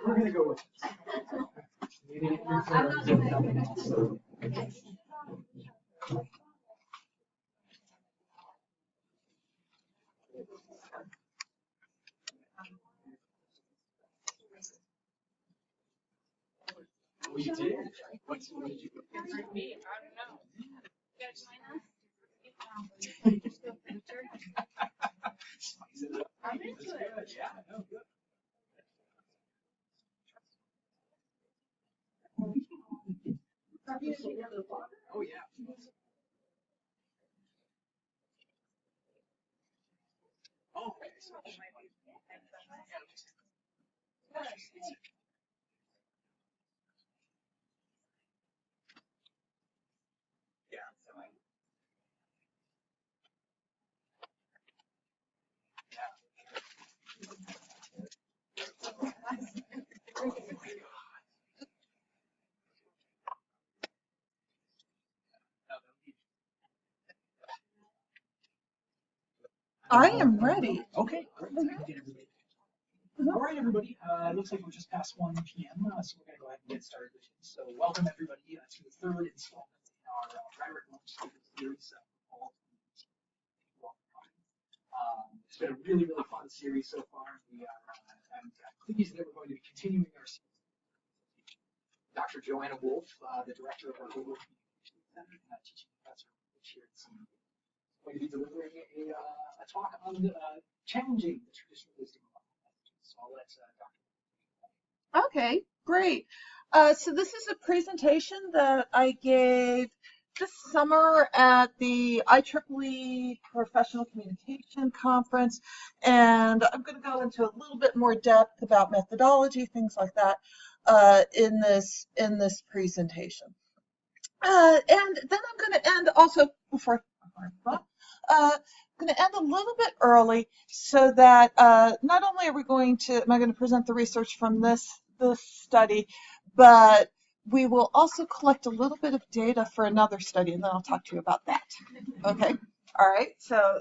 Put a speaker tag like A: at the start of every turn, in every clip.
A: We're going to go with it. We did. What did you do? Me? I don't know. You guys join us? Spice it up. I'm into it. Yeah, no, good. Oh, yeah. Oh, okay.
B: I am ready.
A: Okay, great. All right, everybody. It looks like we're just past 1 p.m., so we're going to go ahead and get started. So welcome, everybody, to the third installment in our Rhetoric Lunch series. It's been a really, really fun series so far. I'm pleased that we're going to be continuing our series. Dr. Joanna Wolf, the director of our Global Communication Center, teaching professor here at CMU, is going to be delivering a talk on challenging the traditional wisdom of messages. So I'll let Dr.
B: Okay, great. So this is a presentation that I gave this summer at the IEEE Professional Communication Conference, and I'm going to go into a little bit more depth about methodology, things like that, in this presentation. And then I'm going to end also before I'm going to end a little bit early so that not only am I going to present the research from this study, but we will also collect a little bit of data for another study, and then I'll talk to you about that. Okay. All right. So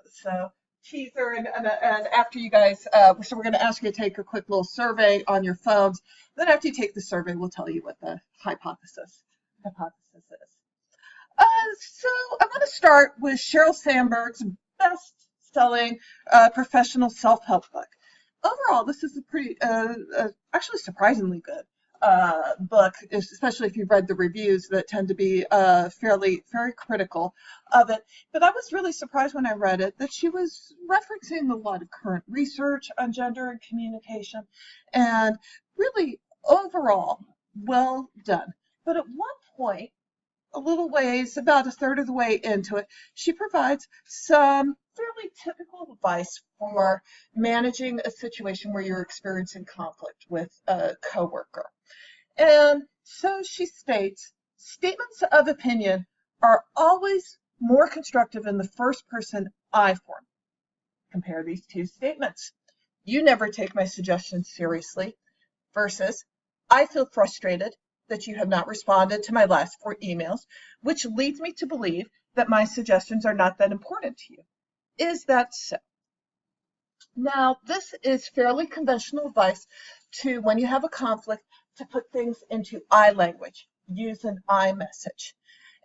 B: teaser, and after you guys, so we're going to ask you to take a quick little survey on your phones. Then after you take the survey, we'll tell you what the hypothesis is. So I want to start with Sheryl Sandberg's best-selling professional self-help book. Overall, this is a pretty, actually surprisingly good book, especially if you've read the reviews that tend to be very critical of it. But I was really surprised when I read it that she was referencing a lot of current research on gender and communication, and really overall well done. But at one point, a little ways, about a third of the way into it, she provides some fairly typical advice for managing a situation where you're experiencing conflict with a coworker. And so she states, statements of opinion are always more constructive in the first person I form. Compare these two statements. You never take my suggestions seriously versus I feel frustrated that you have not responded to my last 4 emails, which leads me to believe that my suggestions are not that important to you. Is that so? Now, this is fairly conventional advice to, when you have a conflict, to put things into I language, use an I message.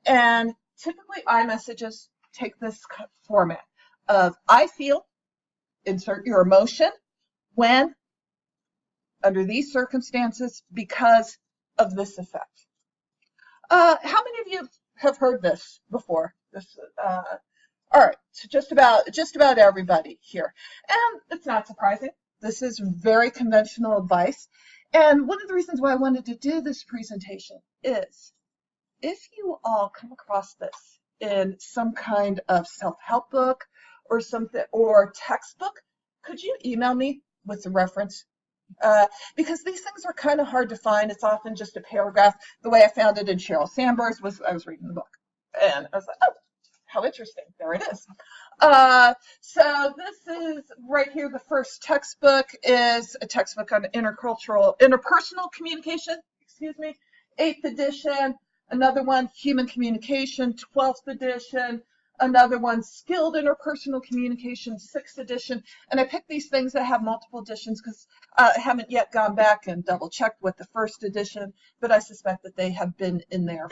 B: And typically I messages take this format of I feel, insert your emotion, when, under these circumstances, because of this effect. How many of you have heard this before? All right, so just about everybody here. And it's not surprising. This is very conventional advice. And one of the reasons why I wanted to do this presentation is if you all come across this in some kind of self-help book or something, or textbook, could you email me with the reference? Because these things are kind of hard to find. It's often just a paragraph. The way I found it in Sheryl Sandberg's was I was reading the book, and I was like, oh, how interesting. There it is. So this is right here. The first textbook is a textbook on interpersonal communication, 8th edition. Another one, Human Communication, 12th edition. Another one, Skilled Interpersonal Communication, 6th edition. And I picked these things that have multiple editions because I haven't yet gone back and double checked with the 1st edition, but I suspect that they have been in there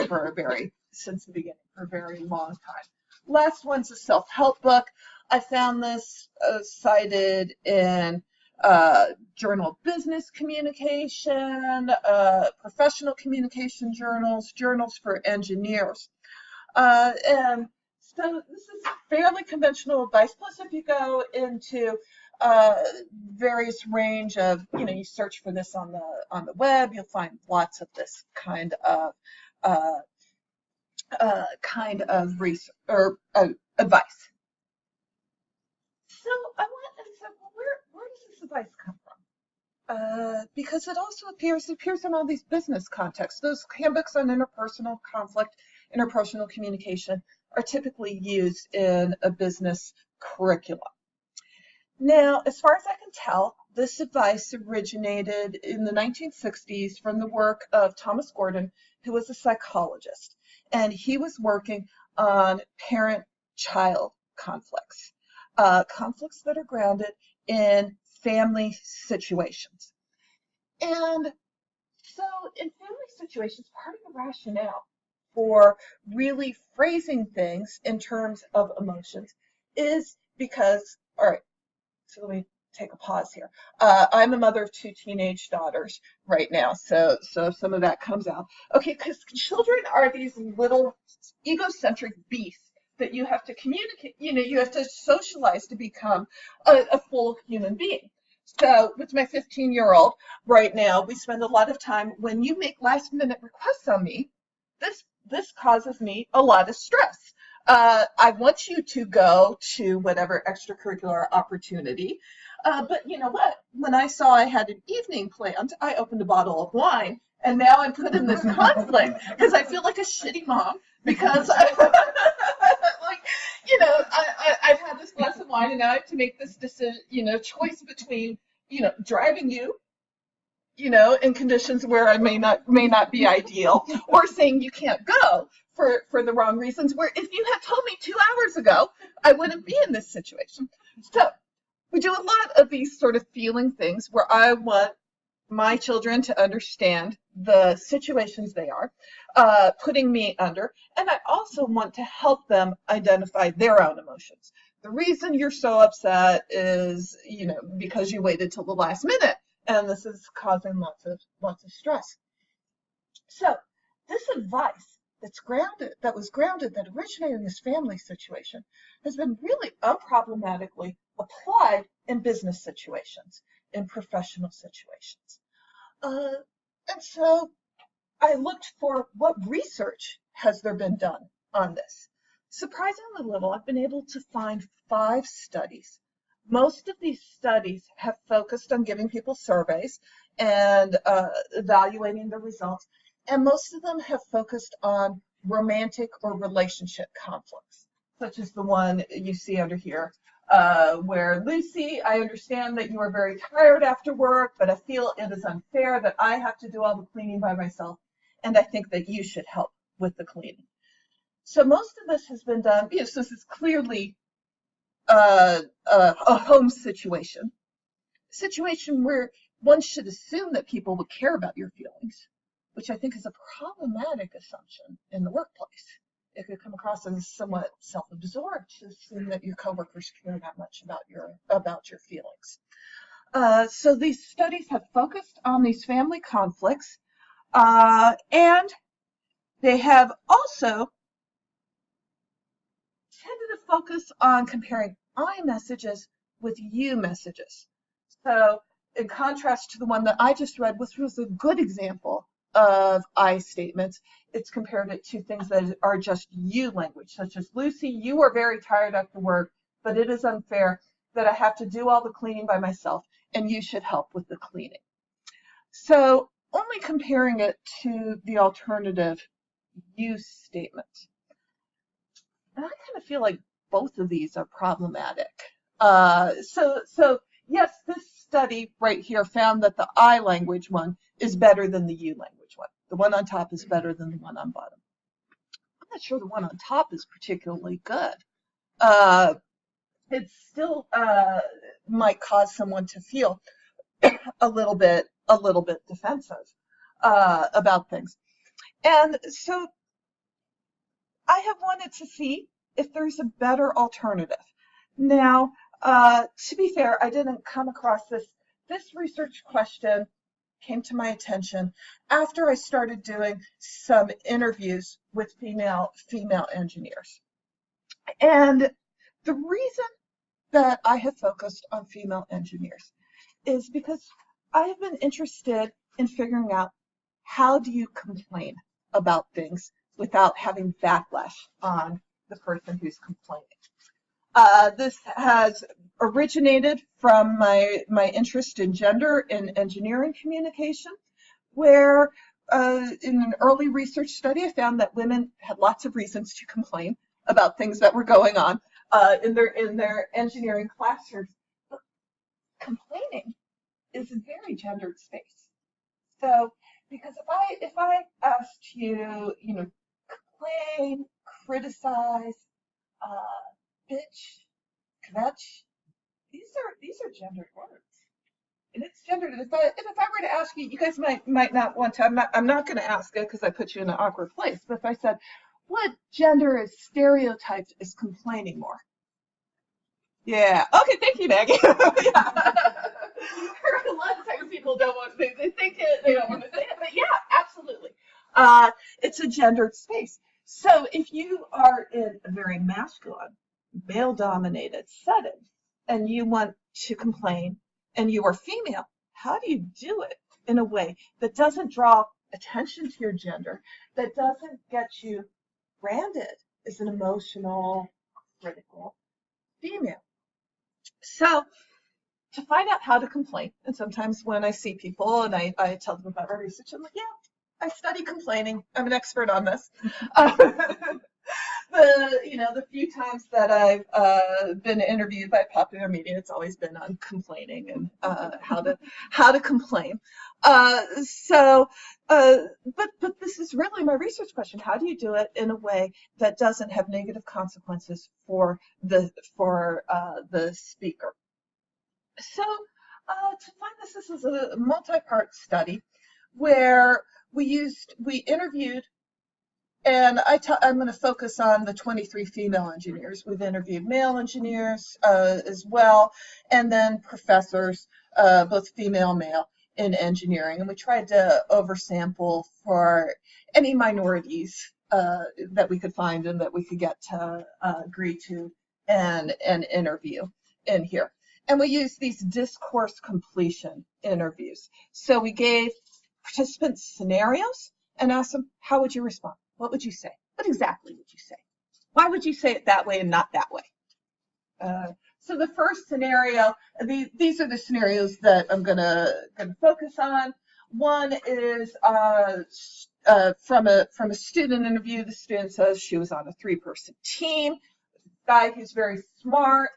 B: since the beginning, for a very long time. Last one's a self-help book. I found this cited in Journal of Business Communication, professional communication journals, journals for engineers. And so this is fairly conventional advice. Plus, if you go into various range of, you search for this on the web, you'll find lots of this kind of research or advice. So I went and said, well, where does this advice come from? Because it also appears in all these business contexts. Those handbooks on interpersonal conflict, interpersonal communication are typically used in a business curriculum. Now, as far as I can tell, this advice originated in the 1960s from the work of Thomas Gordon, who was a psychologist, and he was working on parent-child conflicts, conflicts that are grounded in family situations. And so in family situations, part of the rationale for really phrasing things in terms of emotions is because, all right, so let me take a pause here. I'm a mother of 2 teenage daughters right now, so some of that comes out. Okay, because children are these little egocentric beasts that you have to communicate, you have to socialize to become a full human being. So with my 15-year-old right now, we spend a lot of time, when you make last-minute requests on me, this causes me a lot of stress. I want you to go to whatever extracurricular opportunity, but you know what? When I saw I had an evening planned, I opened a bottle of wine, and now I'm put in this conflict because I feel like a shitty mom because I've had this glass of wine and now I have to make this decision, choice between, driving you, in conditions where I may not be ideal, or saying you can't go for the wrong reasons, where if you had told me 2 hours ago, I wouldn't be in this situation. So we do a lot of these sort of feeling things where I want my children to understand the situations they are putting me under, and I also want to help them identify their own emotions. The reason you're so upset is, because you waited till the last minute, and this is causing lots of stress. So this advice that originated in this family situation has been really unproblematically applied in business situations, in professional situations. And so I looked for what research has there been done on this. Surprisingly little. I've been able to find 5 studies. Most of these studies have focused on giving people surveys and evaluating the results, and most of them have focused on romantic or relationship conflicts, such as the one you see under here, where Lucy, I understand that you are very tired after work, but I feel it is unfair that I have to do all the cleaning by myself, and I think that you should help with the cleaning. So most of this has been done, so this is clearly a home situation where one should assume that people would care about your feelings, which I think is a problematic assumption in the workplace. It could come across as somewhat self-absorbed to assume that your coworkers care that much about your feelings. So these studies have focused on these family conflicts, and they have also tended to focus on comparing I messages with you messages. So in contrast to the one that I just read, which was a good example of I statements, it's compared it to things that are just you language, such as, Lucy, you are very tired after work, but it is unfair that I have to do all the cleaning by myself, and you should help with the cleaning. So only comparing it to the alternative you statement. And I kind of feel like both of these are problematic. So yes, this study right here found that the I language one is better than the you language one. The one on top is better than the one on bottom. I'm not sure the one on top is particularly good. it still might cause someone to feel a little bit defensive about things. And so I have wanted to see if there's a better alternative. Now, to be fair, I didn't come across this. This research question came to my attention after I started doing some interviews with female engineers. And the reason that I have focused on female engineers is because I have been interested in figuring out how do you complain about things without having backlash on the person who's complaining. This has originated from my interest in gender in engineering communication, where in an early research study, I found that women had lots of reasons to complain about things that were going on in their engineering classrooms. But complaining is a very gendered space. So, because if I asked you, complain, criticize, bitch, kvetch, these are gendered words, and it's gendered. And if I were to ask you, you guys might not want to. I'm not going to ask it because I put you in an awkward place. But if I said, what gender is stereotyped as complaining more? Yeah. Okay. Thank you, Maggie. Yeah. A lot of times people don't want. They think it. They don't want to say it. But yeah, absolutely. It's a gendered space. So if you are in a very masculine, male-dominated setting, and you want to complain, and you are female, how do you do it in a way that doesn't draw attention to your gender, that doesn't get you branded as an emotional, critical female? So to find out how to complain, and sometimes when I see people and I tell them about our research, I'm like, yeah, I study complaining. I'm an expert on this. The few times that I've been interviewed by popular media, it's always been on complaining and how to complain. But this is really my research question. How do you do it in a way that doesn't have negative consequences for the speaker? So to find this is a multi-part study where we interviewed, and I'm going to focus on the 23 female engineers. We've interviewed male engineers as well, and then professors, both female, male, in engineering. And we tried to oversample for any minorities that we could find and that we could get to agree to an interview in here. And we used these discourse completion interviews. So we gave participants scenarios and asked them, how would you respond? What would you say? What exactly would you say? Why would you say it that way and not that way? So the first scenario, these are the scenarios that I'm gonna focus on. One is from a student interview. The student says she was on a 3-person team. This guy who's very smart,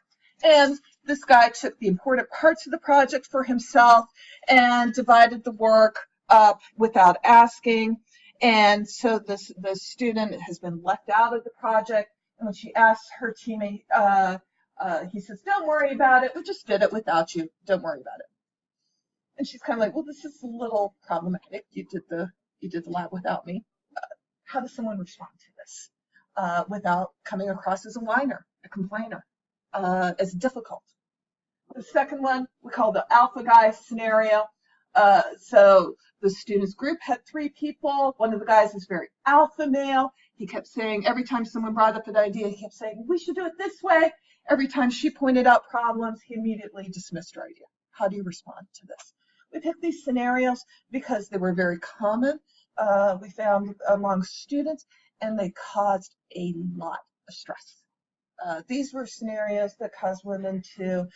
B: and this guy took the important parts of the project for himself and divided the work up without asking. And so the student has been left out of the project. And when she asks her teammate, he says, don't worry about it. We just did it without you. Don't worry about it. And she's kind of like, well, this is a little problematic. You did the lab without me. How does someone respond to this without coming across as a whiner, a complainer, as difficult? The second one we call the alpha guy scenario. So the students group had 3 people. One of the guys is very alpha male. He kept saying, every time someone brought up an idea, he kept saying, we should do it this way. Every time she pointed out problems, he immediately dismissed her idea. How do you respond to this? We picked these scenarios because they were very common, we found among students, and they caused a lot of stress. These were scenarios that caused women to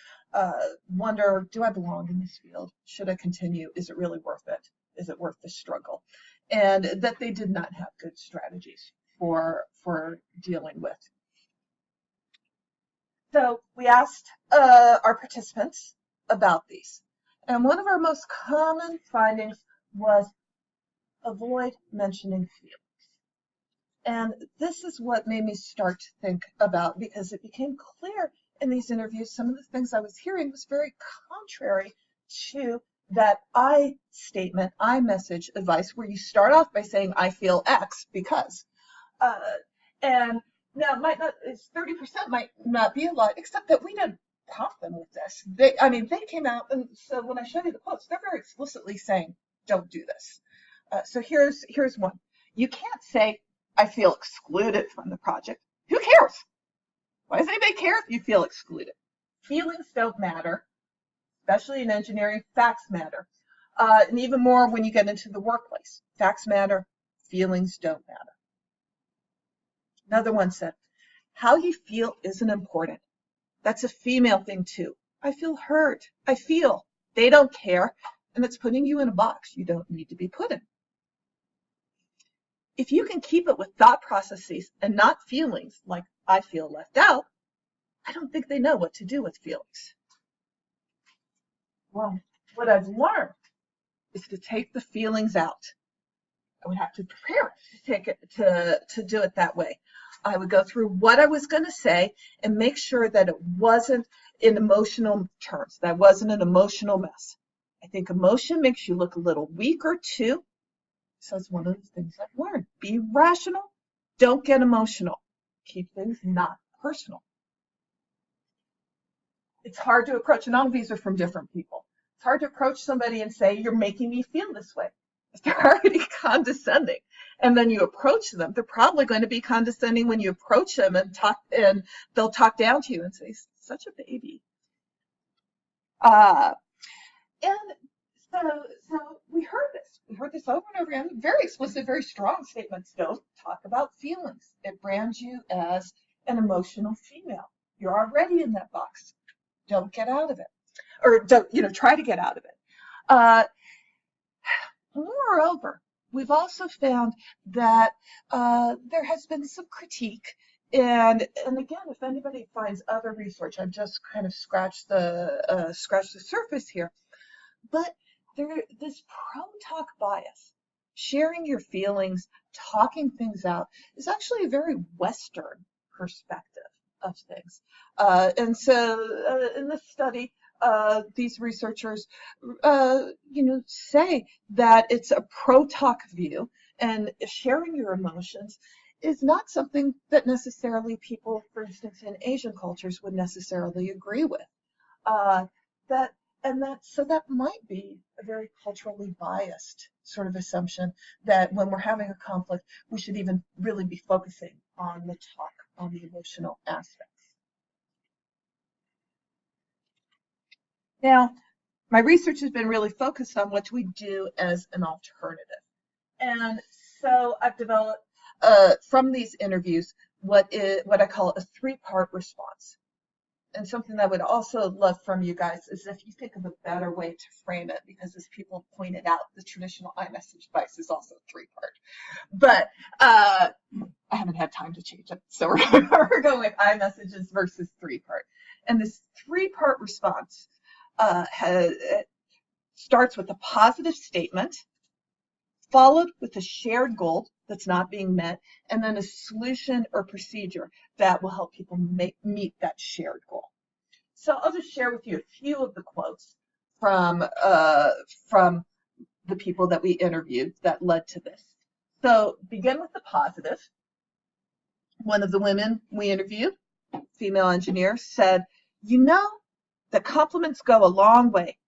B: wonder, do I belong in this field? Should I continue? Is it really worth it? Is it worth the struggle? And that they did not have good strategies for dealing with. So we asked our participants about these. And one of our most common findings was avoid mentioning feelings. And this is what made me start to think about, because it became clear in these interviews, some of the things I was hearing was very contrary to that I statement, I message advice, where you start off by saying, I feel X because. Uh, and now it might not, it's 30% might not be a lot, except that we didn't prompt them with this. They came out, and so when I show you the quotes, they're very explicitly saying, don't do this. So here's one. You can't say, I feel excluded from the project. Who cares? Why does anybody care if you feel excluded? Feelings don't matter, especially in engineering. Facts matter. And even more when you get into the workplace. Facts matter, feelings don't matter. Another one said, how you feel isn't important. That's a female thing too. I feel hurt. I feel. They don't care. And it's putting you in a box you don't need to be put in. If you can keep it with thought processes and not feelings, like I feel left out, I don't think they know what to do with feelings. Well, what I've learned is to take the feelings out. I would have to prepare to take it to do it that way. I would go through what I was going to say and make sure that it wasn't in emotional terms, that wasn't an emotional mess. I think emotion makes you look a little weaker too. So it's one of the things I've learned. Be rational. Don't get emotional. Keep things not personal. It's hard to approach, and all of these are from different people. It's hard to approach somebody and say, you're making me feel this way. If they're already condescending, and then you approach them, they're probably going to be condescending when you approach them and they'll talk down to you and say, such a baby. And so we heard this over and over again. Very explicit, very strong statements. Don't talk about feelings. It brands you as an emotional female. You're already in that box. Don't get out of it, or don't, try to get out of it. Moreover, we've also found that there has been some critique, and again, if anybody finds other research, I've just kind of scratched the surface here, but this pro-talk bias, sharing your feelings, talking things out, is actually a very Western perspective of things. And so in this study, these researchers, say that it's a pro-talk view, and sharing your emotions is not something that necessarily people, for instance, in Asian cultures would necessarily agree with. So that might be a very culturally biased sort of assumption that when we're having a conflict, we should even really be focusing on the talk, on the emotional aspects. Now, my research has been really focused on what we do as an alternative. And so I've developed, from these interviews, what I call a 3-part response. And something that I would also love from you guys is if you think of a better way to frame it, because as people pointed out, the traditional iMessage device is also 3-part. But I haven't had time to change it, so we're going with iMessages versus 3-part. And this 3-part response starts with a positive statement, followed with a shared goal that's not being met, and then a solution or procedure that will help people meet that shared goal. So I'll just share with you a few of the quotes from the people that we interviewed that led to this. So begin with the positive. One of the women we interviewed, female engineer, said, the compliments go a long way.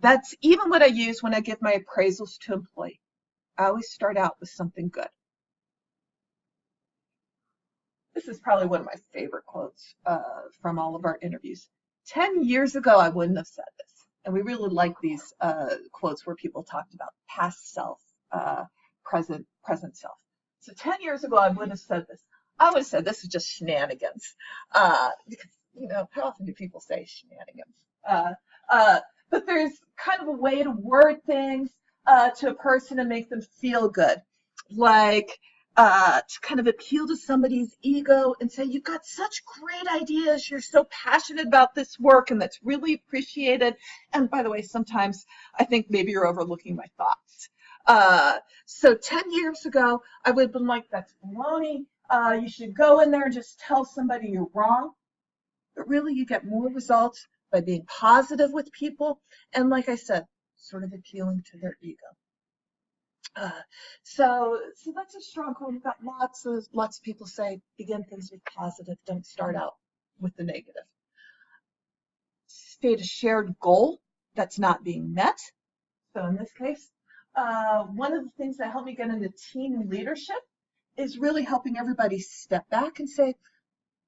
B: That's even what I use when I give my appraisals to employees. I always start out with something good. This is probably one of my favorite quotes from all of our interviews. 10 years ago, I wouldn't have said this. And we really like these quotes where people talked about past self, present self. So 10 years ago, I wouldn't have said this. I would have said this is just shenanigans. Because, how often do people say shenanigans? But there's kind of a way to word things to a person and make them feel good. Like to kind of appeal to somebody's ego and say, you've got such great ideas. You're so passionate about this work, and that's really appreciated. And by the way, sometimes I think maybe you're overlooking my thoughts. So 10 years ago, I would have been like, that's baloney. You should go in there and just tell somebody you're wrong. But really, you get more results by being positive with people. And like I said, sort of appealing to their ego. So that's a strong point. We've got lots of people say, begin things with positive, don't start out with the negative. State a shared goal that's not being met. So in this case, one of the things that helped me get into team leadership is really helping everybody step back and say,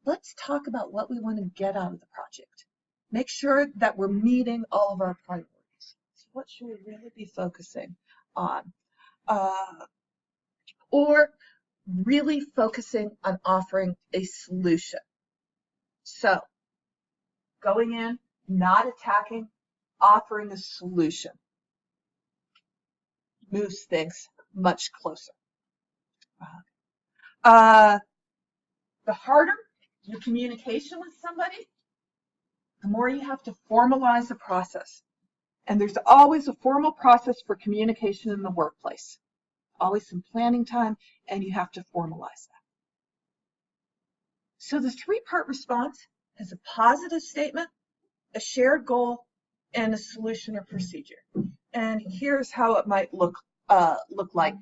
B: let's talk about what we want to get out of the project. Make sure that we're meeting all of our priorities. So what should we really be focusing on? Or really focusing on offering a solution. So going in, not attacking, offering a solution moves things much closer. The harder your communication with somebody, the more you have to formalize the process. And there's always a formal process for communication in the workplace. Always some planning time, and you have to formalize that. So the three-part response is a positive statement, a shared goal, and a solution or procedure. And here's how it might look like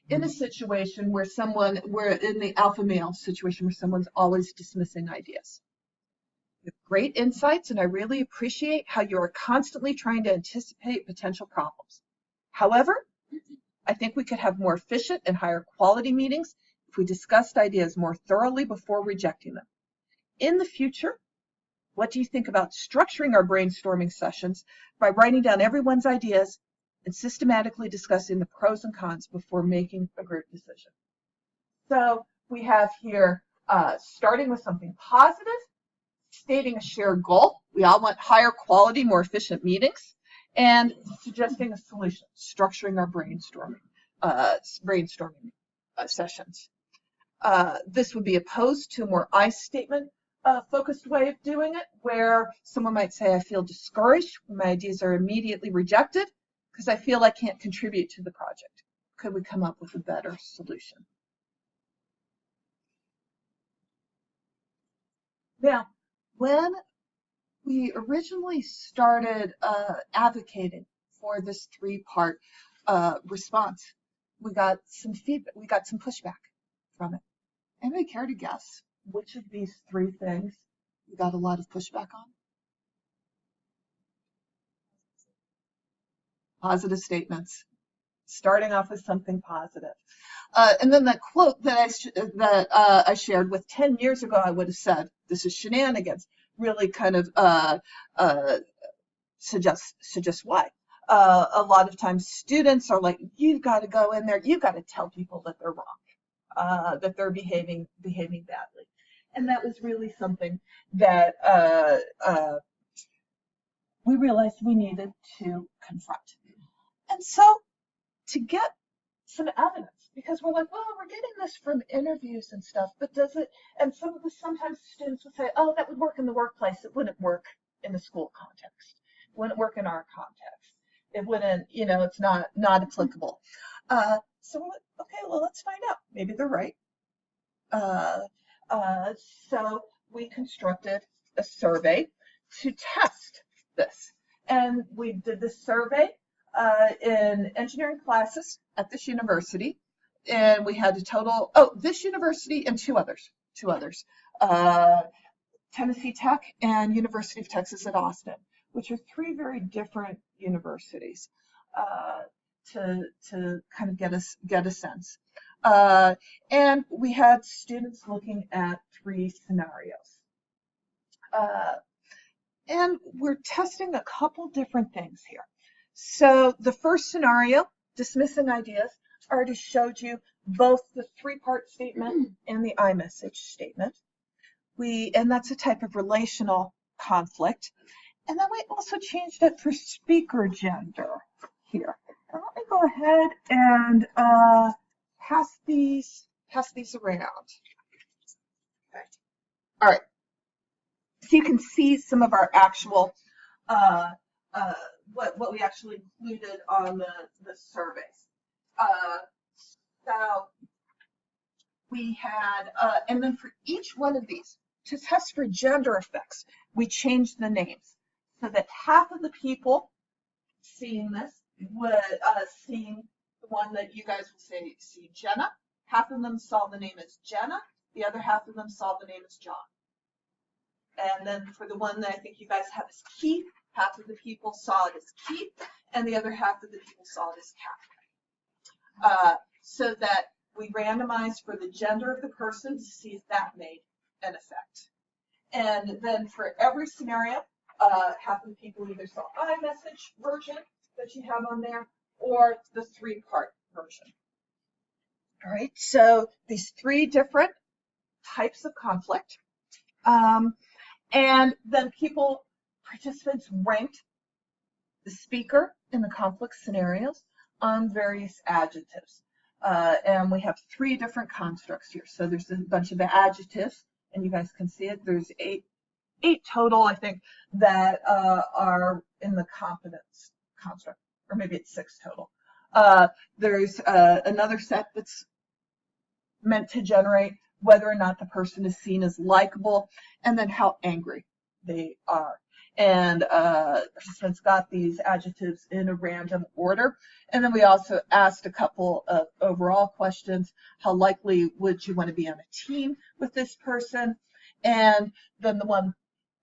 B: in a situation where we're in the alpha male situation where someone's always dismissing ideas. You have great insights, and I really appreciate how you are constantly trying to anticipate potential problems. However, I think we could have more efficient and higher quality meetings if we discussed ideas more thoroughly before rejecting them. In the future, what do you think about structuring our brainstorming sessions by writing down everyone's ideas and systematically discussing the pros and cons before making a group decision? So we have here starting with something positive, stating a shared goal. We all want higher quality, more efficient meetings, and suggesting a solution, structuring our brainstorming sessions. This would be opposed to a more I statement focused way of doing it, where someone might say, I feel discouraged when my ideas are immediately rejected because I feel I can't contribute to the project. Could we come up with a better solution? Now, when we originally started advocating for this three-part response, we got some feedback, we got some pushback from it. Anybody care to guess which of these three things we got a lot of pushback on? Positive statements, starting off with something positive. And then that quote that I shared with 10 years ago, I would have said, this is shenanigans, really kind of suggests why. A lot of times students are like, you've got to go in there, you've got to tell people that they're wrong, that they're behaving badly. And that was really something that we realized we needed to confront. And so to get some evidence, because we're like, well, we're getting this from interviews and stuff, but does it, and sometimes students would say, oh, that would work in the workplace. It wouldn't work in the school context. It wouldn't work in our context. It wouldn't, it's not applicable. So we're like, okay, well, let's find out. Maybe they're right. So we constructed a survey to test this. And we did this survey in engineering classes at this university. And we had a total, this university and two others, Tennessee Tech and University of Texas at Austin, which are three very different universities to kind of get a sense. And we had students looking at three scenarios. And we're testing a couple different things here. So the first scenario, dismissing ideas, I already showed you both the three-part statement and the I message statement. And that's a type of relational conflict. And then we also changed it for speaker gender here. And let me go ahead and pass these around. Okay. All right. So you can see some of our actual what we actually included on the surveys. So we had, and then for each one of these, to test for gender effects, we changed the names so that half of the people seeing this would seeing the one that you guys would see Jenna. Half of them saw the name as Jenna. The other half of them saw the name as John. And then for the one that I think you guys have as Keith, half of the people saw it as Keith, and the other half of the people saw it as Catherine. So that we randomized for the gender of the person to see if that made an effect. And then for every scenario, half of the people either saw iMessage version that you have on there or the 3-part version. All right, so these 3 different types of conflict. And then participants ranked the speaker in the conflict scenarios on various adjectives. And we have 3 different constructs here. So there's a bunch of adjectives, and you guys can see it. There's 8 total, I think, that are in the competence construct, or maybe it's 6 total. There's another set that's meant to generate whether or not the person is seen as likable, and then how angry they are. And participants got these adjectives in a random order. And then we also asked a couple of overall questions. How likely would you want to be on a team with this person? And then the one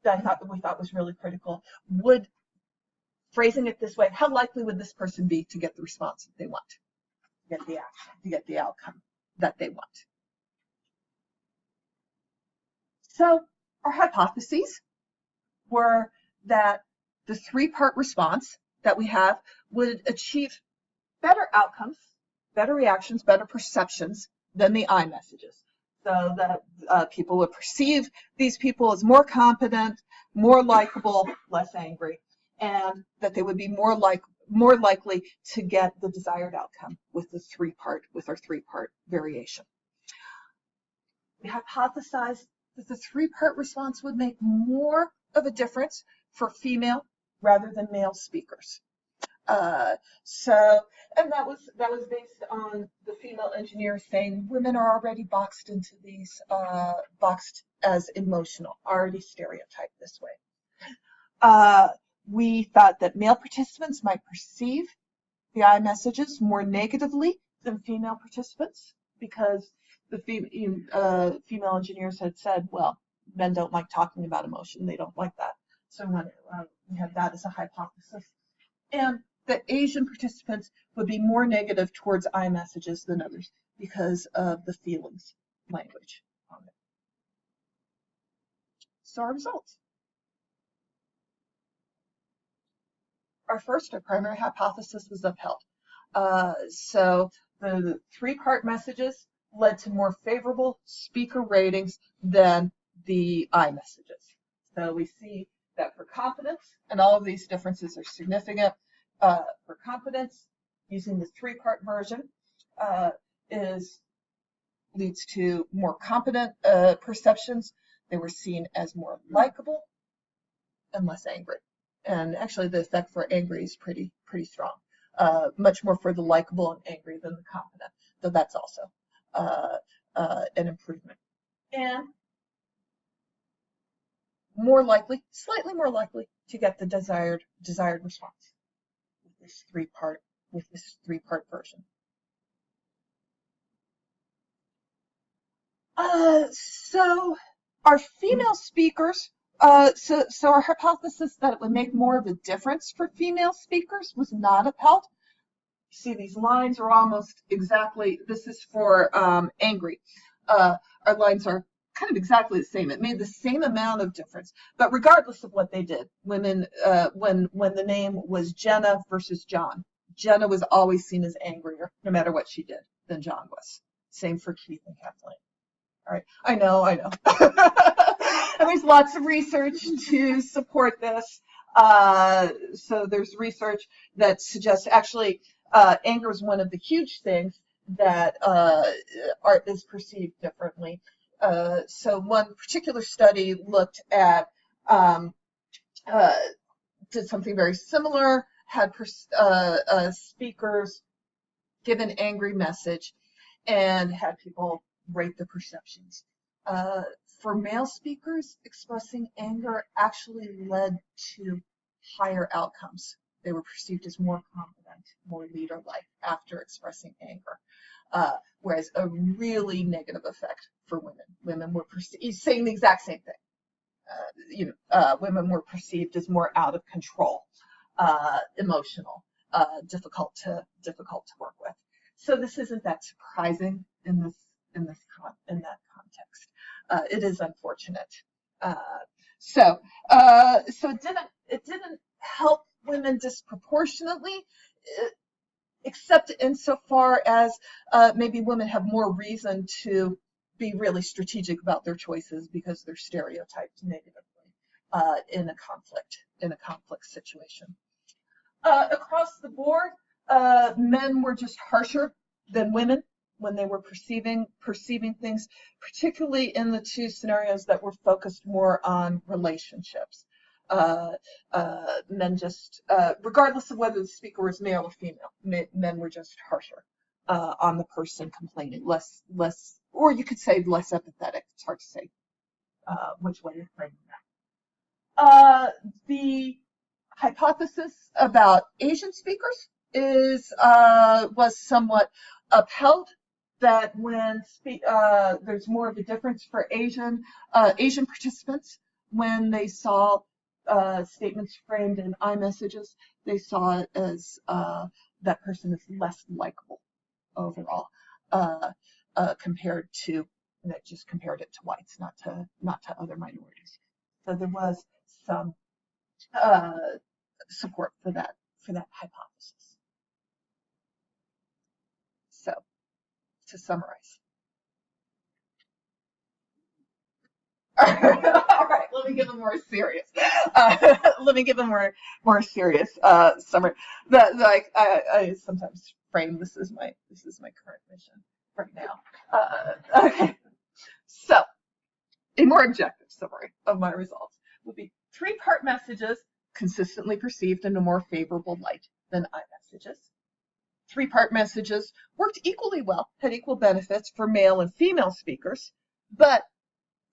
B: that we thought was really critical, phrasing it this way, how likely would this person be to get the response that they want, to get the action, to get the outcome that they want? So our hypotheses were that the 3-part response that we have would achieve better outcomes, better reactions, better perceptions than the iMessages. So that people would perceive these people as more competent, more likable, less angry, and that they would be more likely to get the desired outcome with our 3-part variation. We hypothesized that the 3-part response would make more of a difference for female rather than male speakers. And that was based on the female engineers saying women are already boxed into these, boxed as emotional, already stereotyped this way. We thought that male participants might perceive the iMessages more negatively than female participants because the female engineers had said, well, men don't like talking about emotion. They don't like that. So we had that as a hypothesis. And that Asian participants would be more negative towards iMessages than others because of the feelings language on it. So our results. Our primary hypothesis was upheld. So the 3-part messages led to more favorable speaker ratings than the iMessages. So we see that for competence, and all of these differences are significant, for competence, using the 3-part version leads to more competent perceptions. They were seen as more likable and less angry. And actually the effect for angry is pretty strong. Much more for the likable and angry than the competent, though that's also an improvement. And slightly more likely to get the desired response with this 3-part version. So our female speakers, so our hypothesis that it would make more of a difference for female speakers was not upheld. See, these lines are almost exactly, this is for angry. Our lines are kind of exactly the same. It made the same amount of difference, but regardless of what they did, women, when the name was Jenna versus John, Jenna was always seen as angrier, no matter what she did, than John was. Same for Keith and Kathleen. All right, I know. And there's lots of research to support this. So there's research that suggests actually anger is one of the huge things that art is perceived differently. So one particular study looked at, did something very similar, had speakers give an angry message and had people rate the perceptions. For male speakers, expressing anger actually led to higher outcomes. They were perceived as more confident, more leader-like after expressing anger. Whereas a really negative effect for women. Women were saying the exact same thing. Women were perceived as more out of control, emotional, difficult to work with. So this isn't that surprising in that context. It is unfortunate. So it didn't help women disproportionately, except insofar as maybe women have more reason to be really strategic about their choices because they're stereotyped negatively in a conflict situation. Across the board, men were just harsher than women when they were perceiving things, particularly in the two scenarios that were focused more on relationships. Men just, regardless of whether the speaker was male or female, men were just harsher on the person complaining, less, or you could say less empathetic. It's hard to say which way you're framing that. The hypothesis about Asian speakers was somewhat upheld, that when there's more of a difference for Asian participants when they saw statements framed in iMessages, they saw it as that person is less likable overall, compared to, and that just compared it to whites, not to other minorities. So there was some support for that hypothesis. So to summarize. All right, let me give a more serious. Summary. I sometimes frame this is my current mission right now. Okay, so a more objective summary of my results would be 3-part messages consistently perceived in a more favorable light than iMessages. 3-part messages worked equally well, had equal benefits for male and female speakers, but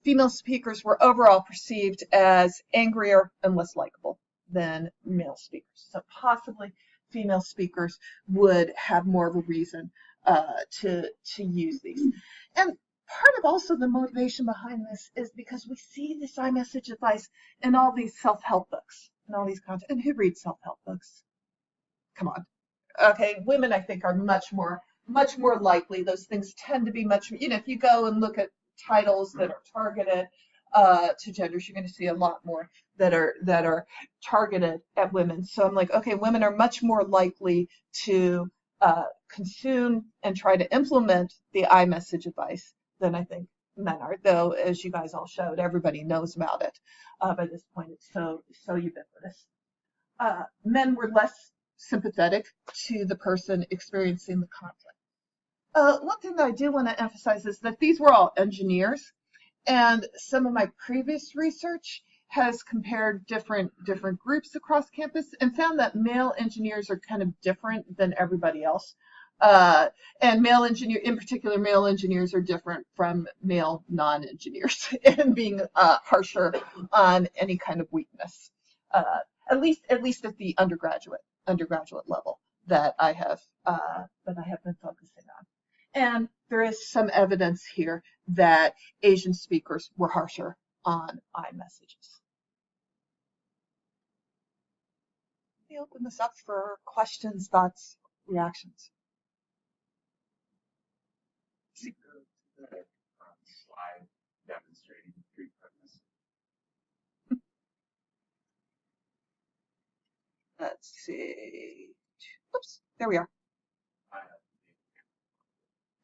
B: female speakers were overall perceived as angrier and less likable than male speakers. So possibly female speakers would have more of a reason to use these. And part of also the motivation behind this is because we see this iMessage advice in all these self-help books and all these content. And who reads self-help books? Come on. Okay, women I think are much more likely. Those things tend to be much, if you go and look at titles that are targeted to genders, you're going to see a lot more that are targeted at women. So I'm like, okay, women are much more likely to consume and try to implement the iMessage advice than I think men are, though, as you guys all showed, everybody knows about it. By this point, it's so ubiquitous. Men were less sympathetic to the person experiencing the conflict. One thing that I do want to emphasize is that these were all engineers, and some of my previous research has compared different groups across campus and found that male engineers are kind of different than everybody else. And male engineers are different from male non-engineers in being harsher on any kind of weakness, at least at the undergraduate level that I have been focusing on. And there is some evidence here that Asian speakers were harsher on iMessages. Let me open this up for questions, thoughts, reactions.
C: Slide demonstrating 3-part message.
B: Let's see. Oops, there we are.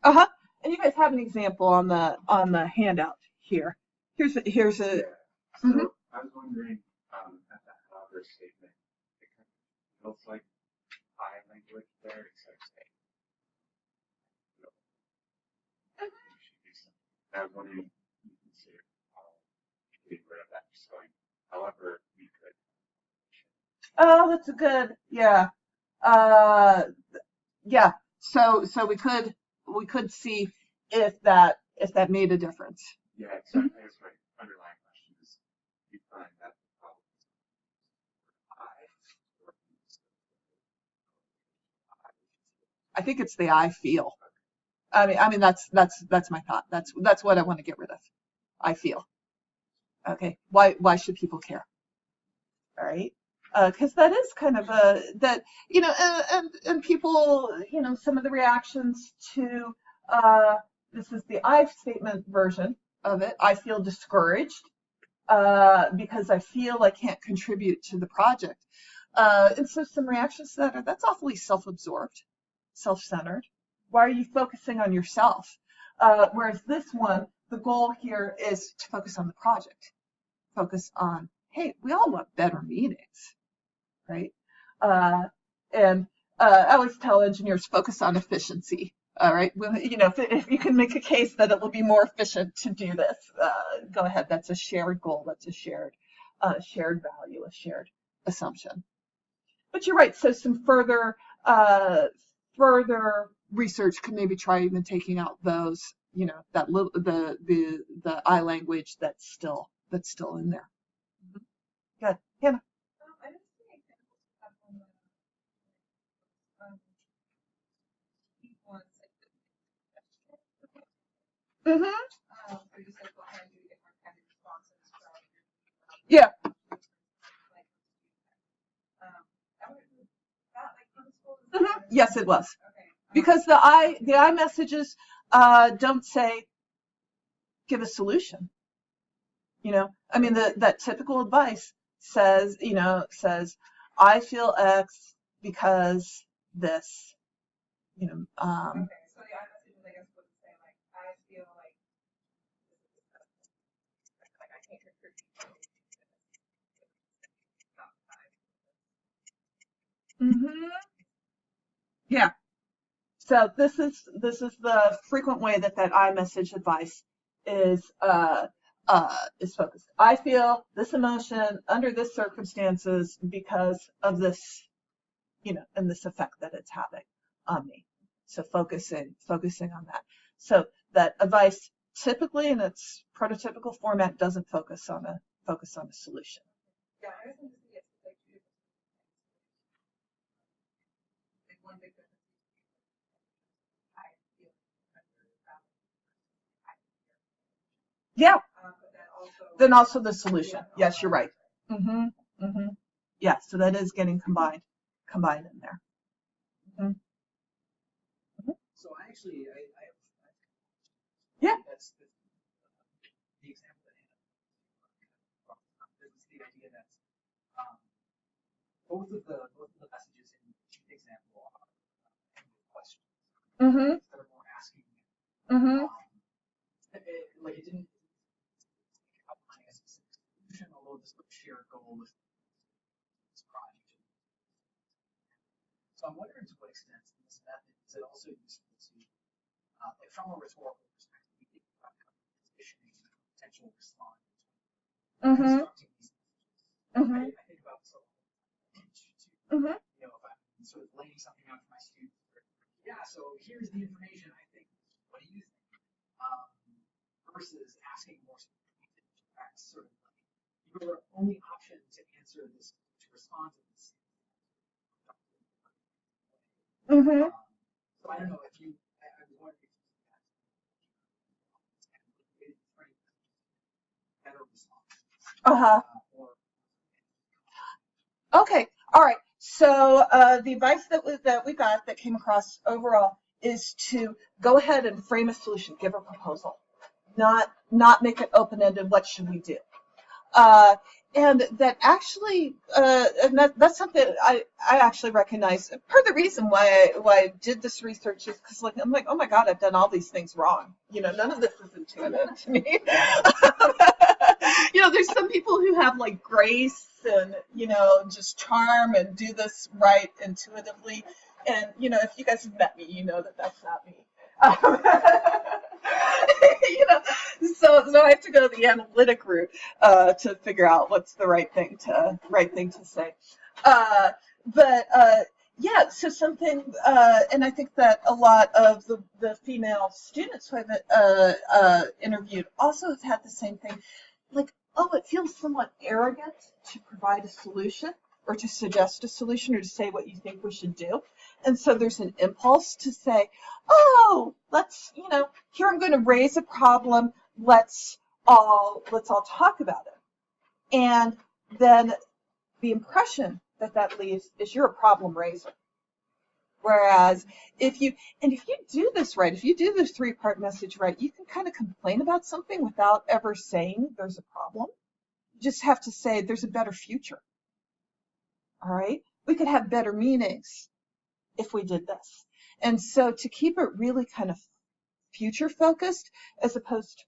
B: And you guys have an example on the handout here. Here's a.
C: Yeah. So I was wondering, at that however statement, it kind of feels like I language there, except say. I was wondering if you consider getting rid of that, just going, however we could.
B: Oh, that's a good, yeah. Yeah, So we could see if that made a difference.
C: Yeah, so I guess my underlying question is, do you find that the problem is
B: I think it's the I feel. I mean that's my thought. That's what I want to get rid of. I feel. Okay. Why should people care? All right. Because that is kind of that, you know, and people, you know, some of the reactions to this is the I statement version of it. I feel discouraged because I feel I can't contribute to the project. And so some reactions to that are, that's awfully self-absorbed, self-centered. Why are you focusing on yourself? Whereas this one, the goal here is to focus on the project. Focus on, hey, we all want better meetings, right? And I always tell engineers, focus on efficiency. All right, well, you know, if you can make a case that it will be more efficient to do this, go ahead. That's a shared goal. That's a shared value, a shared assumption. But you're right. So some further research could maybe try even taking out those, you know, that little the I language that's still in there. Good, Hannah.
D: I didn't see examples of that on the key ones.
B: Mm-hmm.
D: So you said, well, how do you get more kind of responses from
B: Yeah.
D: that like from school?
B: Mm-hmm. Yes, it was.
D: Okay.
B: Because the I messages don't say give a solution. You know, I mean that typical advice says, you know, I feel X because this, you know.
D: Okay, so the I messages, I guess, would say like, I feel like I can't contribute.
B: Mm-hmm. Yeah. So this is the frequent way that iMessage advice is focused. I feel this emotion under this circumstances because of this, you know, and this effect that it's having on me. So focusing on that. So that advice typically in its prototypical format doesn't focus on a solution.
D: Yeah, I was going to see it's like two different things. Like one big difference. I feel
B: Yeah.
D: but
B: then also the solution. Yes, you're right. Mm-hmm. Mm-hmm. Yeah. So that is getting combined in there. Mm-hmm.
A: So I actually, I
B: Yeah.
A: That's the example that Hannah this is the idea that both of the messages in the example are questions.
B: Mm-hmm.
A: They're more asking.
B: Mm-hmm.
A: Like it didn't outline a specific solution, although this shared goal was this project. So I'm wondering to what extent this method is it also useful to, like from a rhetorical perspective, we think about positioning potential response,
B: Mm-hmm.
A: constructing these messages.
B: Mm-hmm.
A: I think about this a lot.
B: Mm-hmm.
A: You know, if I'm sort of laying something out for my students, yeah, so here's the information I think. What do you think? Versus asking more specific, sort of like your only option to answer this, to respond to this.
B: Mm-hmm.
A: So I don't know if you, I was wondering if you better response.
B: Uh-huh. Okay. All right. So the advice that we got that came across overall is to go ahead and frame a solution, give a proposal, not make it open-ended. What should we do? And that actually, and that's something I actually recognize. Part of the reason why I did this research is because I'm like, oh my God, I've done all these things wrong. You know, none of this is intuitive to me. You know, there's some people who have like grace and, you know, just charm and do this right intuitively. And, you know, if you guys have met me, you know that that's not me. You know, so I have to go the analytic route to figure out what's the right thing to say. But Yeah, so something, and I think that a lot of the female students who I've interviewed also have had the same thing. Like, oh, it feels somewhat arrogant to provide a solution or to suggest a solution or to say what you think we should do. And so there's an impulse to say, oh, let's, here I'm going to raise a problem. Let's all talk about it. And then the impression that leaves is you're a problem raiser. Whereas if you do this right, if you do this 3-part message right, you can kind of complain about something without ever saying there's a problem. You just have to say there's a better future. All right? We could have better meanings if we did this. And so to keep it really kind of future focused as opposed to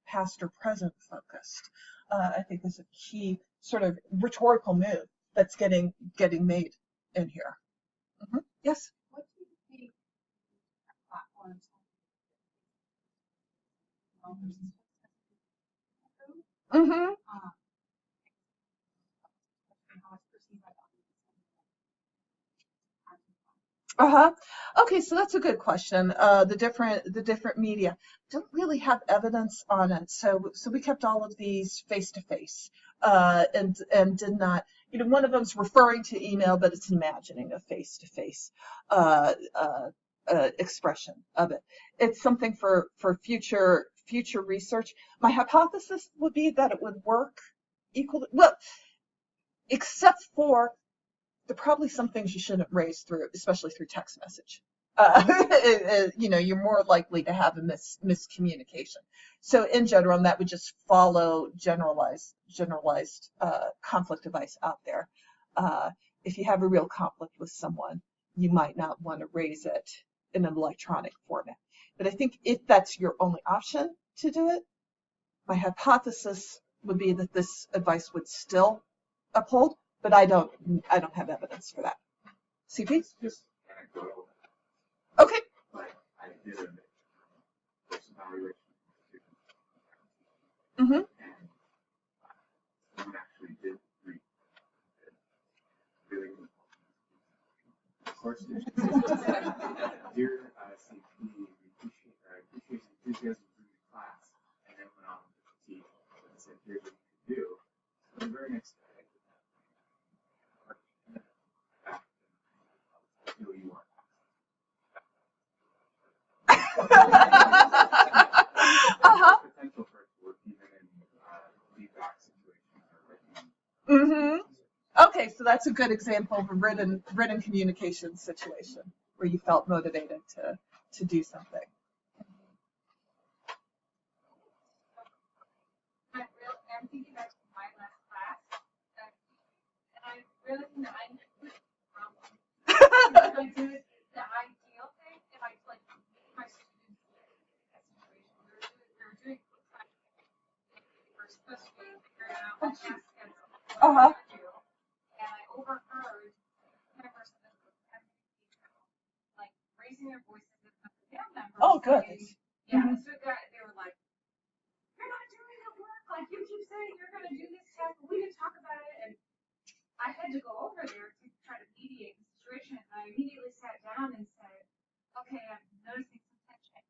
B: past or present focused, I think is a key sort of rhetorical move that's getting made in here. Mm-hmm. Yes?
D: What do you think platforms
B: Mm-hmm. Uh-huh. Okay, so that's a good question. The different media don't really have evidence on it, so we kept all of these face to face, and did not. One of them's referring to email, but it's imagining a face to face expression of it. It's something for future research. My hypothesis would be that it would work equally well, except for probably some things you shouldn't raise through, especially through text message. You're more likely to have a miscommunication. So in general, that would just follow generalized conflict device out there. If you have a real conflict with someone, you might not want to raise it in an electronic format. But I think if that's your only option to do it, my hypothesis would be that this advice would still uphold. But I don't have evidence for that. CP?
C: It's just anecdotal.
B: Okay.
C: But I did a personality
B: Mm-hmm.
C: and someone actually did read it. Really good. Of course, dear CP, we appreciate your enthusiasm through the class, and then went on to teach and said, here's what you can do. So the very next day,
B: Uh-huh.
C: Potential for it to work even in feedback situations or
B: Mm-hmm. Okay, so that's a good example of a written communication situation where you felt motivated to do something.
D: I'm thinking back to my last class, and I realized that I knew I do it the ideal thing, and I like my students in that situation. They're doing we're supposed to be figuring out what tasks and what to do, and I overheard members of the like raising their voices with some family members.
B: Oh, good.
D: Yeah, so they were like, "You're not doing the work. Like you keep saying you're going to do this task, but we didn't talk about it." And I had to go over there to try to mediate the situation. And I immediately sat down and said, "Okay, I'm noticing some tension.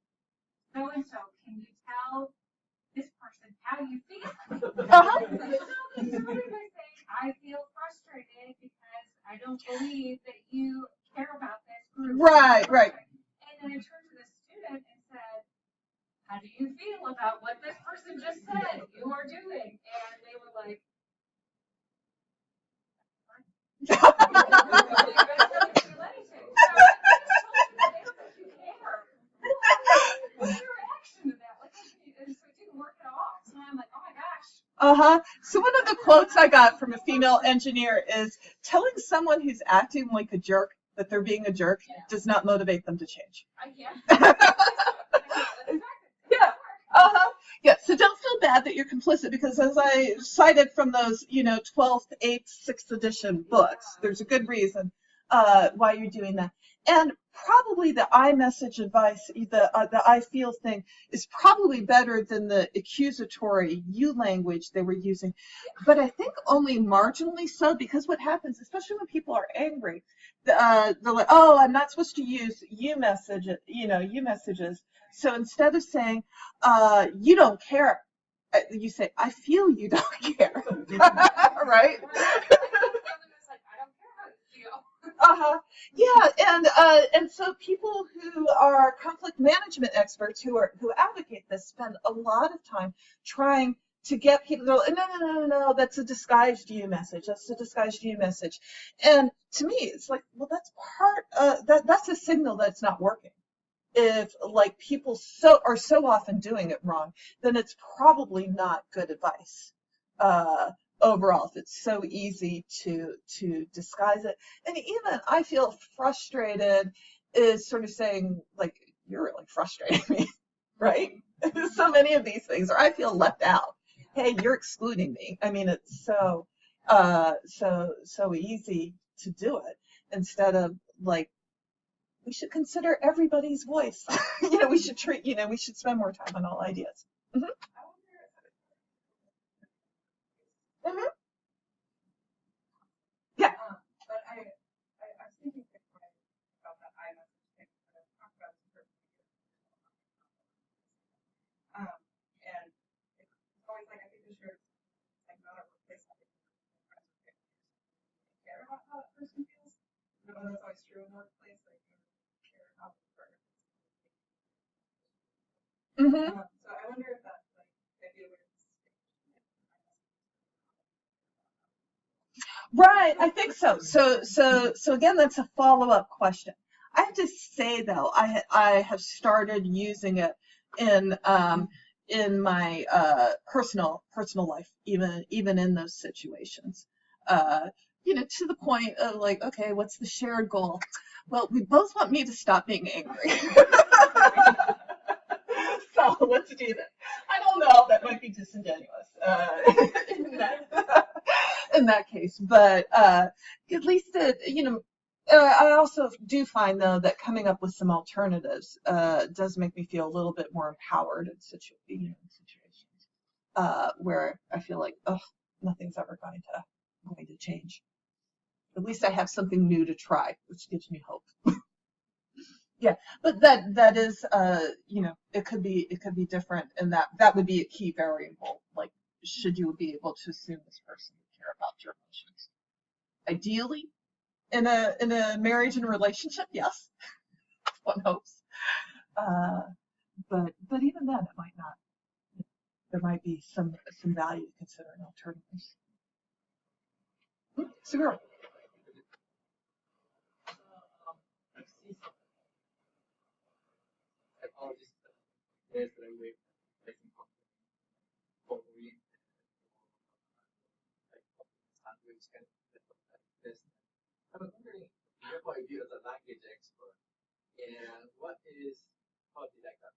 D: So and so, can you tell this person how you feel?" I feel frustrated because I don't believe that you care about this group.
B: Right.
D: And then I turned to the student and said, "How do you feel about what this person just said you are doing?" And they were like, What's your reaction to that? So it didn't work at all. So I'm like, oh my gosh.
B: Uh-huh. So one of the quotes I got from a female engineer is, telling someone who's acting like a jerk that they're being a jerk does not motivate them to change.
D: Yeah.
B: Yeah. Uh-huh. Yeah. So don't feel bad that you're complicit, because as I cited from those, 12th, 8th, 6th edition books, there's a good reason why you're doing that. And probably the iMessage advice, the I feel thing is probably better than the accusatory you language they were using. But I think only marginally so, because what happens, especially when people are angry, they're like, oh, I'm not supposed to use you messages. So instead of saying, you don't care, you say, I feel you don't care. Right? Yeah, and so people who are conflict management experts who advocate this spend a lot of time trying to get people to go, no, that's a disguised you message. That's a disguised you message. And to me, it's like, well, that's a signal that it's not working. If like people are so often doing it wrong, then it's probably not good advice. Overall, if it's so easy to disguise it. And even I feel frustrated is sort of saying, like, you're really frustrating me, right? So many of these things, or I feel left out. Hey, you're excluding me. I mean, it's so easy to do it instead of like, we should consider everybody's voice. We should we should spend more time on all ideas. Mm-hmm. Mm-hmm. Yeah.
D: But I was thinking about that iMessage thing that I talked about in the and it's always like, I think this year, like, not a workplace, I think care about how that person feels. No, that's always true in the workplace, like, you care about the partner.
B: Mm-hmm.
D: So I wonder if that's like maybe a way to
B: Right, I think so. So again, that's a follow-up question. I have to say though, I have started using it in my personal life, even in those situations. To the point of like, okay, what's the shared goal? Well, we both want me to stop being angry. So let's do that. I don't know, that might be disingenuous in that case, but at least I also do find though that coming up with some alternatives does make me feel a little bit more empowered in situations where I feel like, oh, nothing's ever going to change. At least I have something new to try, which gives me hope. Yeah, but that is it could be different, and that would be a key variable. Like, should you be able to assume this person would care about your emotions? Ideally, in a marriage and a relationship, yes, one hopes. But even then, it might not. There might be some value to consider in alternatives. Sure.
C: I've seen some psychologists there's a way like following language kind of this. I was wondering your point of view as a language expert, and what is probably like a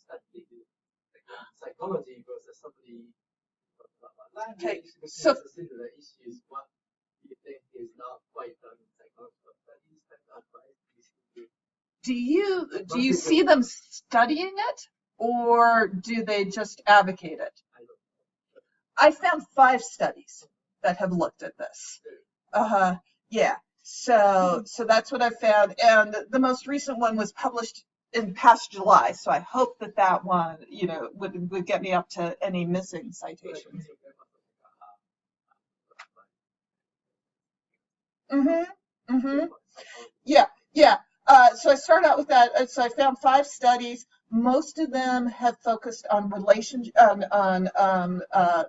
C: study like psychology versus somebody language
B: so
C: versus similar issues. What do you think is not quite done in psychological studies and advice?
B: do you see them studying it, or do they just advocate it? I found 5 studies that have looked at this. Yeah. So that's what I found, and the most recent one was published in past July. So I hope that one, would get me up to any missing citations. Yeah. So I started out with that. So I found 5 studies. Most of them have focused on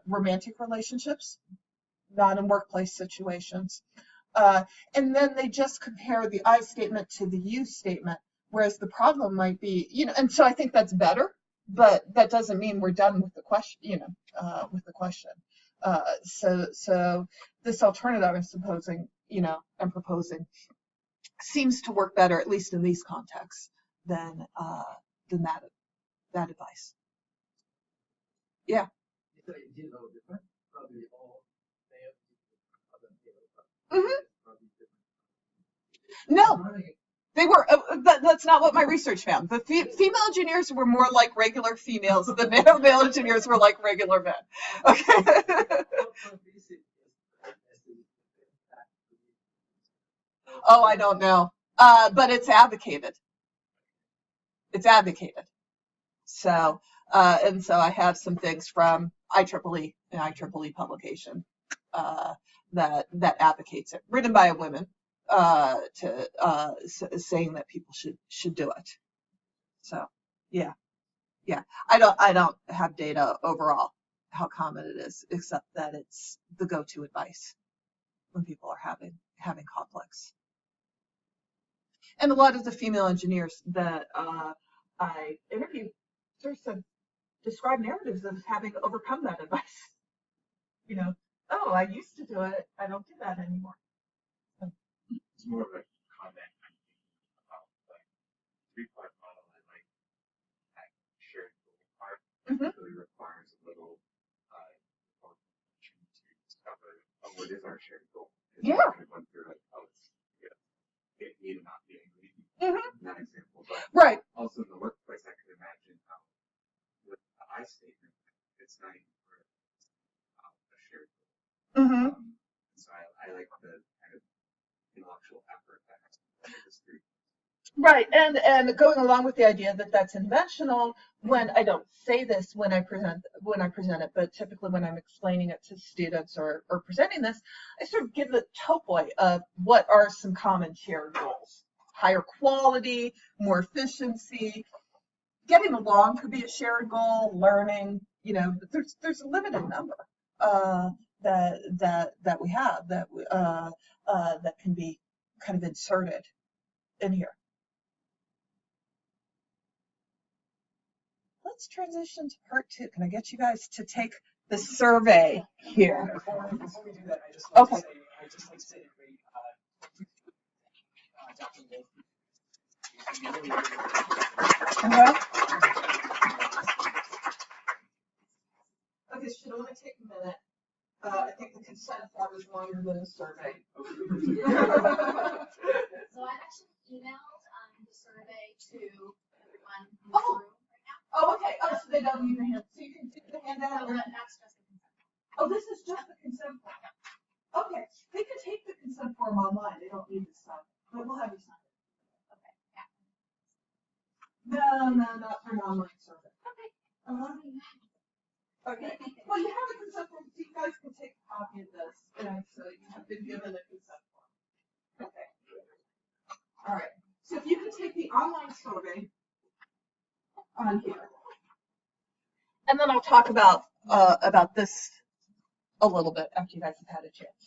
B: romantic relationships, not in workplace situations. And then they just compare the I statement to the you statement, whereas the problem might be, and so I think that's better, but that doesn't mean we're done with the question, So this alternative I'm proposing seems to work better, at least in these contexts, than that advice. Yeah. No, they were, that's not what my research found. The female engineers were more like regular females. The male engineers were like regular men. Okay. Oh, I don't know. But it's advocated. It's advocated. So, and so I have some things from IEEE, an IEEE publication, that advocates it, written by a woman, saying that people should do it. So, yeah. I don't have data overall how common it is, except that it's the go-to advice when people are having conflicts. And a lot of the female engineers that I interviewed sort of describe narratives of having overcome that advice. You know, oh, I used to do it, I don't do that anymore.
C: It's more of a comment about like 3-part model and like that shared goal part really requires a little to discover what is our shared goal.
B: Yeah.
C: Kind of went through like, oh, it's it need not being in that example, but
B: right.
C: Also in the workplace, I could imagine how with the I statement, it's not even a shared goal. So I like the kind of intellectual effort that has to be this group.
B: Right, and going along with the idea that that's inventional, when I don't say this when I present it, but typically when I'm explaining it to students or presenting this, I sort of give the topoi of what are some common shared goals. Higher quality, more efficiency, getting along could be a shared goal, learning, you know, there's a limited number that we have that can be kind of inserted in here. Let's transition to part 2. Can I get you guys to take the survey here?
A: Before we do that, I just like to say great Dr. Wolf.
B: Okay, should only take a minute. I think the consent form is longer than the survey.
D: So I actually emailed the survey to everyone in the room right now.
B: Oh, okay. Oh, so they don't need the hand. So you can do the handout.
D: So that's just the consent.
B: Oh, this is just the consent form. Okay, they can take the consent form online. They don't need to sign it, but we'll have you sign it.
D: Okay. Yeah.
B: No, not for an online survey.
D: Okay.
B: Okay. Well, you have a consent form. So you guys can take a copy of this, and so you have been given a consent form. Okay. All right. So if you can take the online survey on here, and then I'll talk about this a little bit after you guys have had a chance.